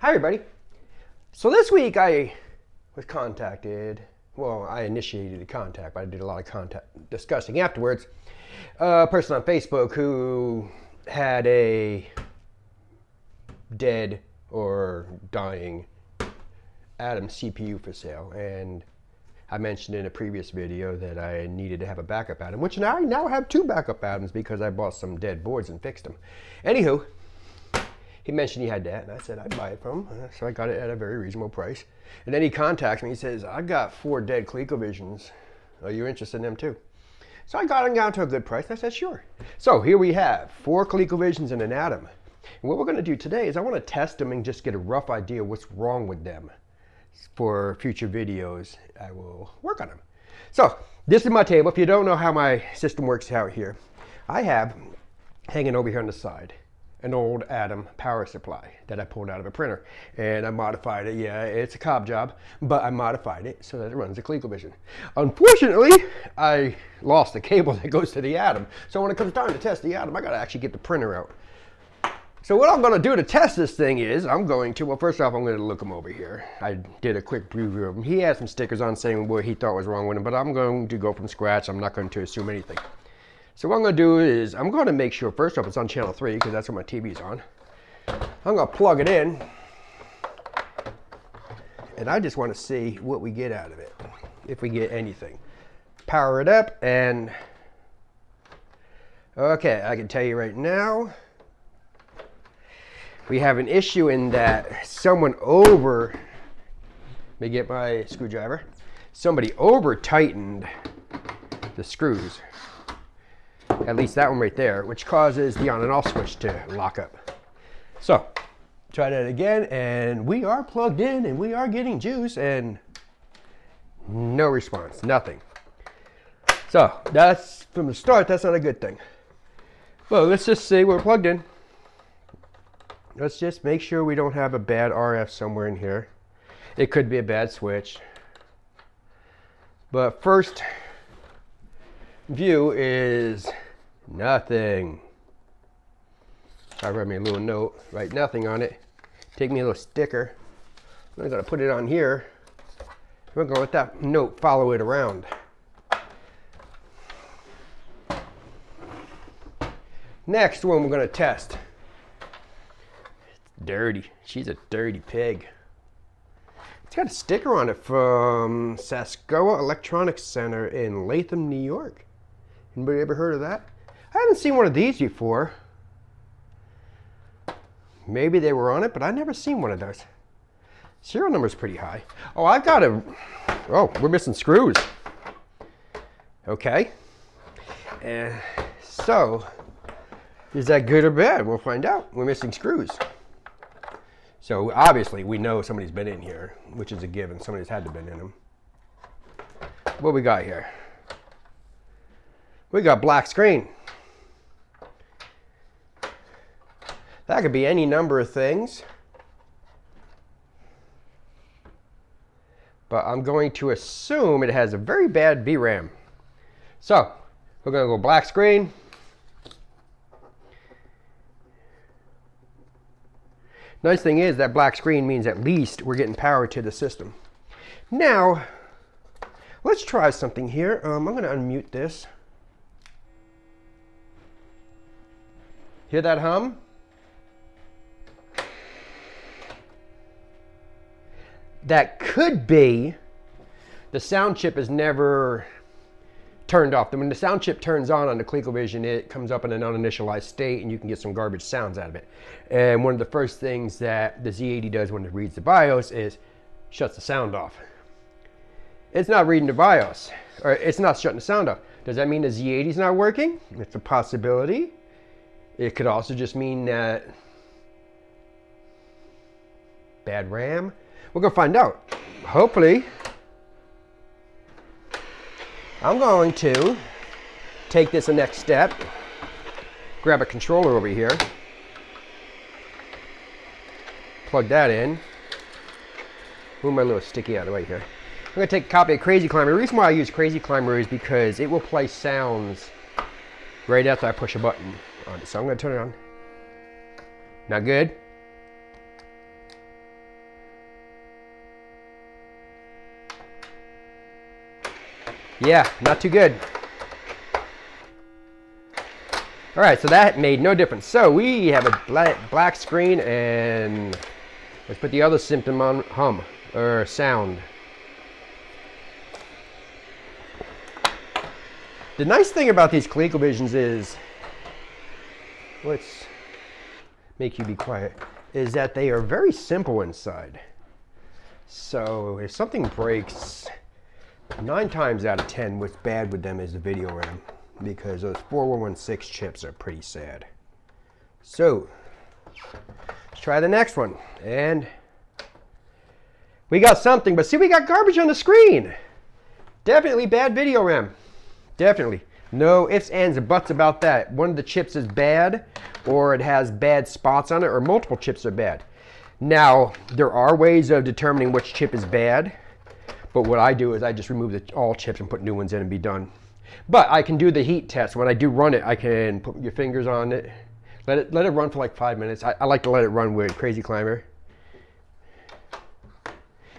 Hi everybody. So this week I was contacted, well I initiated the contact, but I did a lot of contact discussing afterwards. A person on Facebook who had a dead or dying Atom CPU for sale, and I mentioned in a previous video that I needed to have a backup Atom, which I now have two backup Atoms because I bought some dead boards and fixed them. Anywho, he mentioned he had that, and I said I'd buy it from him. So I got it at a very reasonable price. And then he contacts me. He says, I've got 4 dead ColecoVisions. Are you interested in them too? So I got them down to a good price. I said, sure. So here we have 4 ColecoVisions and an Atom. And what we're going to do today is I want to test them and just get a rough idea what's wrong with them. For future videos, I will work on them. So this is my table. If you don't know how my system works out here, I have hanging over here on the side an old Atom power supply that I pulled out of a printer, and I modified it. Yeah, it's a cob job, but I modified it so that it runs a ColecoVision. Unfortunately, I lost the cable that goes to the Atom, so when it comes time to test the Atom, I gotta actually get the printer out. So what I'm gonna do to test this thing is, well, first off, I'm gonna look him over here. I did a quick preview of him. He had some stickers on saying what he thought was wrong with him, but I'm going to go from scratch. I'm not going to assume anything. So what I'm going to do is, I'm going to make sure, first off, it's on channel 3, because that's what my TV's on. I'm going to plug it in, and I just want to see what we get out of it, if we get anything. Power it up, and okay, I can tell you right now, we have an issue in that someone let me get my screwdriver, somebody over tightened the screws. At least that one right there, which causes the on and off switch to lock up. So, try that again, and we are plugged in, and we are getting juice, and no response, nothing. So, that's, from the start, that's not a good thing. Well, let's just say we're plugged in. Let's just make sure we don't have a bad RF somewhere in here. It could be a bad switch. But first view is nothing. I read me a little note, write nothing on it. Take me a little sticker. I'm gonna put it on here. We're gonna let that note follow it around. Next one we're gonna test. It's dirty. She's a dirty pig. It's got a sticker on it from Saskoa Electronics Center in Latham, New York. Anybody ever heard of that? I haven't seen one of these before. Maybe they were on it, but I've never seen one of those. Serial number's pretty high. Oh, we're missing screws. Okay. So, is that good or bad? We'll find out. We're missing screws. So obviously we know somebody's been in here, which is a given. Somebody's had to have been in them. What we got here? We got black screen. That could be any number of things. But I'm going to assume it has a very bad VRAM. So, we're going to go black screen. Nice thing is that black screen means at least we're getting power to the system. Now, let's try something here. I'm going to unmute this. Hear that hum? That could be the sound chip is never turned off. When the sound chip turns on the ColecoVision, it comes up in an uninitialized state, and you can get some garbage sounds out of it. And one of the first things that the Z80 does when it reads the BIOS is shuts the sound off. It's not reading the BIOS, or it's not shutting the sound off. Does that mean the Z80 is not working? It's a possibility. It could also just mean that bad RAM. We're gonna find out. Hopefully. I'm going to take this a next step, grab a controller over here, plug that in, move my little sticky out of the way here. I'm going to take a copy of Crazy Climber. The reason why I use Crazy Climber is because it will play sounds right after I push a button on it. So I'm going to turn it on. Not good? Yeah, not too good. All right, so that made no difference. So we have a black screen, and let's put the other symptom on, hum, or sound. The nice thing about these ColecoVisions is, let's make you be quiet, is that they are very simple inside. So if something breaks, 9 times out of 10, what's bad with them is the video RAM, because those 4116 chips are pretty sad. So let's try the next one. And we got something, but see, we got garbage on the screen. Definitely bad video RAM. Definitely. No ifs, ands, or buts about that. One of the chips is bad, or it has bad spots on it, or multiple chips are bad. Now, there are ways of determining which chip is bad, but what I do is I just remove all chips and put new ones in and be done. But I can do the heat test. When I do run it, I can put your fingers on it, let it run for like 5 minutes. I like to let it run with Crazy Climber,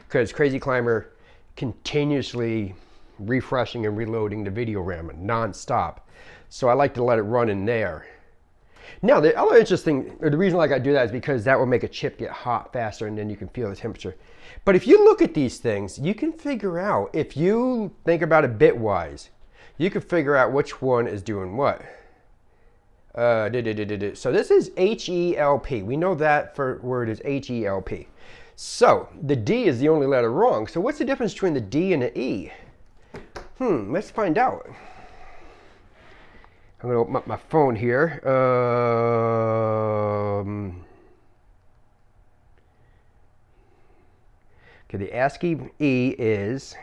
because Crazy Climber continuously refreshing and reloading the video RAM non-stop. So I like to let it run in there. Now, the other interesting, or the reason like I do that is because that will make a chip get hot faster, and then you can feel the temperature. But if you look at these things, you can figure out, if you think about it bit-wise, you can figure out which one is doing what. So this is H-E-L-P. We know that for word is H-E-L-P. So the D is the only letter wrong. So what's the difference between the D and the E? Let's find out. I'm going to open up my phone here. Okay, the ASCII E is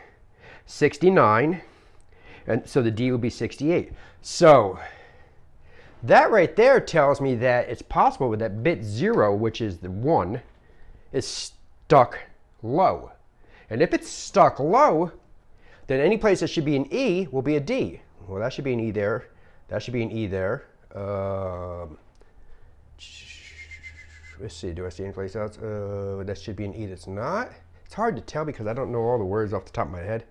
69, and so the D will be 68. So that right there tells me that it's possible with that bit 0, which is the 1, is stuck low. And if it's stuck low, then any place that should be an E will be a D. Well, that should be an E there. That should be an E there. Let's see, do I see any place else? That should be an E that's not. It's hard to tell because I don't know all the words off the top of my head.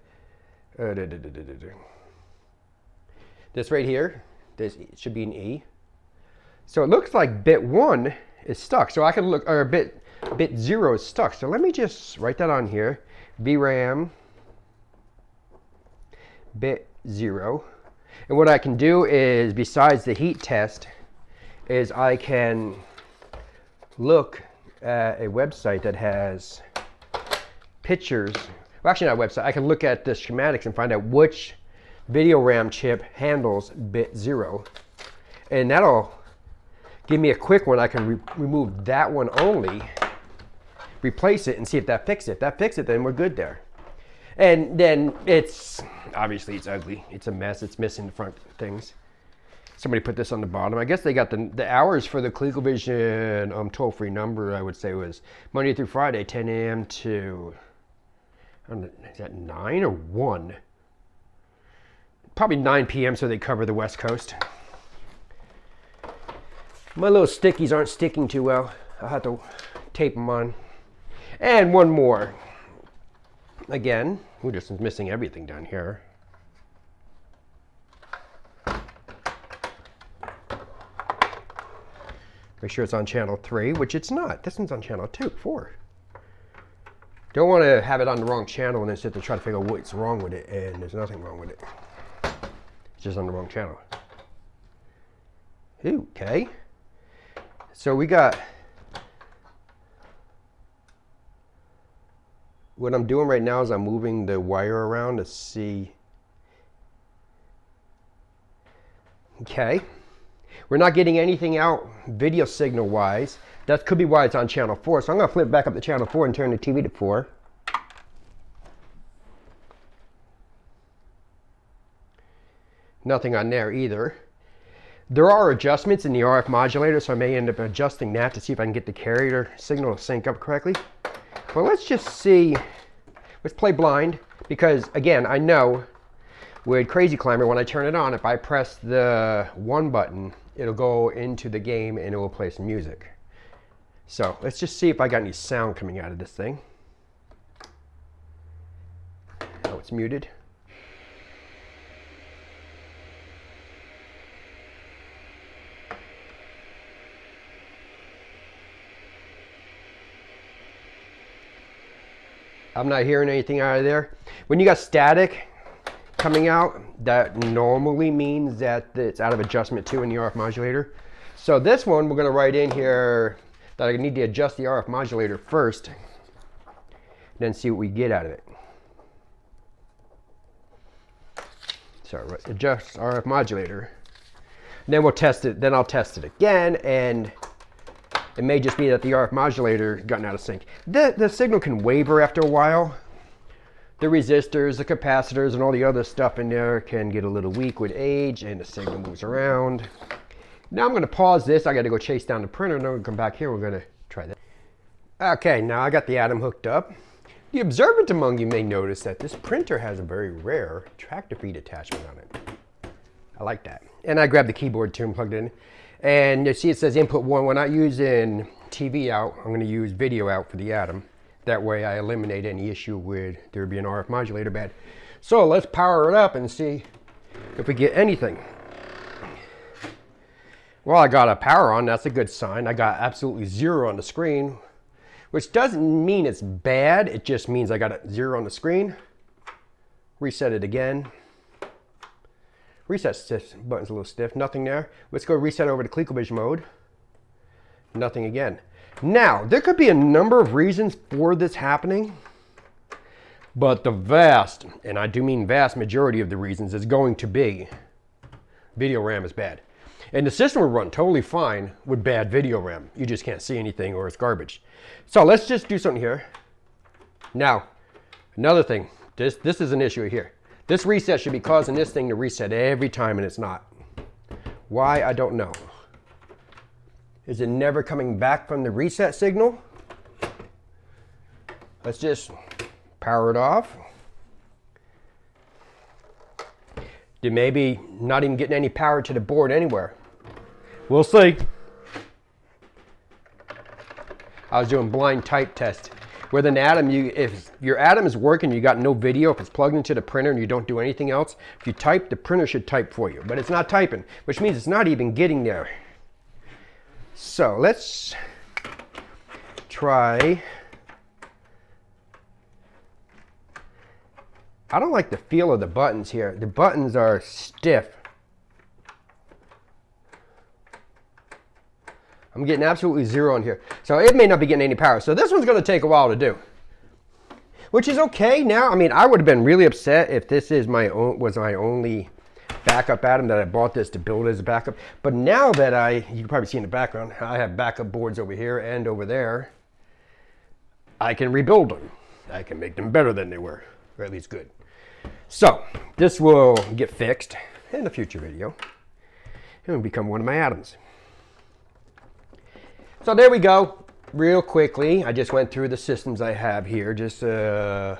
This right here, this should be an E. So it looks like bit 1 is stuck. So I can look, or bit 0 is stuck. So let me just write that on here. VRAM bit 0. And what I can do is, besides the heat test, is I can look at a website that has pictures. Well, actually not a website. I can look at the schematics and find out which video RAM chip handles bit 0. And that'll give me a quick one. I can remove that one only, replace it, and see if that fixes it. If that fixes it, then we're good there. And then it's, obviously it's ugly. It's a mess. It's missing the front things. Somebody put this on the bottom. I guess they got the hours for the ColecoVision toll-free number, I would say, was Monday through Friday, 10 a.m. to, is that 9 or 1? Probably 9 p.m. so they cover the West Coast. My little stickies aren't sticking too well. I'll have to tape them on. And one more. Again, we're just missing everything down here. Make sure it's on channel 3, which it's not. This one's on channel 2, 4. Don't want to have it on the wrong channel and then sit there try to figure out what's wrong with it, and there's nothing wrong with it. It's just on the wrong channel. Okay. So we got, what I'm doing right now is I'm moving the wire around to see. Okay. We're not getting anything out video signal wise. That could be why it's on channel 4. So I'm going to flip back up to channel 4 and turn the TV to 4. Nothing on there either. There are adjustments in the RF modulator, so I may end up adjusting that to see if I can get the carrier signal to sync up correctly. But let's just see. Let's play blind, because again, I know with Crazy Climber, when I turn it on, if I press the 1 button, it'll go into the game and it will play some music. So let's just see if I got any sound coming out of this thing. Oh, it's muted. I'm not hearing anything out of there. When you got static coming out, that normally means that it's out of adjustment 2 in the RF modulator. So this one, we're going to write in here that I need to adjust the RF modulator first, then see what we get out of it. So adjust RF modulator. Then we'll test it, then I'll test it again, and it may just be that the RF modulator gotten out of sync. The signal can waver after a while. The resistors, the capacitors, and all the other stuff in there can get a little weak with age, and the signal moves around. Now I'm going to pause this. I got to go chase down the printer, and then we'll come back here. We're going to try that. Okay, now I got the Atom hooked up. The observant among you may notice that this printer has a very rare tractor feed attachment on it. I like that. And I grabbed the keyboard too and plugged it in. And you see it says input 1. We're not using TV out. I'm going to use video out for the Atom. That way I eliminate any issue with there being an RF modulator bad. So let's power it up and see if we get anything. Well, I got a power on. That's a good sign. I got absolutely 0 on the screen, which doesn't mean it's bad. It just means I got a 0 on the screen. Reset it again. Reset stiff, button's a little stiff, nothing there. Let's go reset over to ColecoVision mode. Nothing again. Now, there could be a number of reasons for this happening, but the vast, and I do mean vast majority of the reasons is going to be video RAM is bad. And the system will run totally fine with bad video RAM. You just can't see anything or it's garbage. So let's just do something here. Now, another thing, this is an issue here. This reset should be causing this thing to reset every time and it's not. Why, I don't know. Is it never coming back from the reset signal? Let's just power it off. They may be not even getting any power to the board anywhere. We'll see. I was doing blind type test. With an Atom, if your Atom is working, you got no video, if it's plugged into the printer and you don't do anything else, if you type, the printer should type for you. But it's not typing, which means it's not even getting there. So let's try. I don't like the feel of the buttons here. The buttons are stiff. I'm getting absolutely 0 on here. So it may not be getting any power. So this one's going to take a while to do. Which is okay now. I mean, I would have been really upset if this is was my only backup Atom, that I bought this to build as a backup. But now that you can probably see in the background, I have backup boards over here and over there. I can rebuild them. I can make them better than they were, or at least good. So this will get fixed in a future video. It will become one of my Atoms. So there we go. Real quickly, I just went through the systems I have here, just a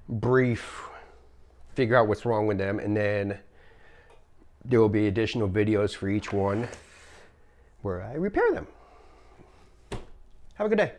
brief figure out what's wrong with them, and then there will be additional videos for each one where I repair them. Have a good day.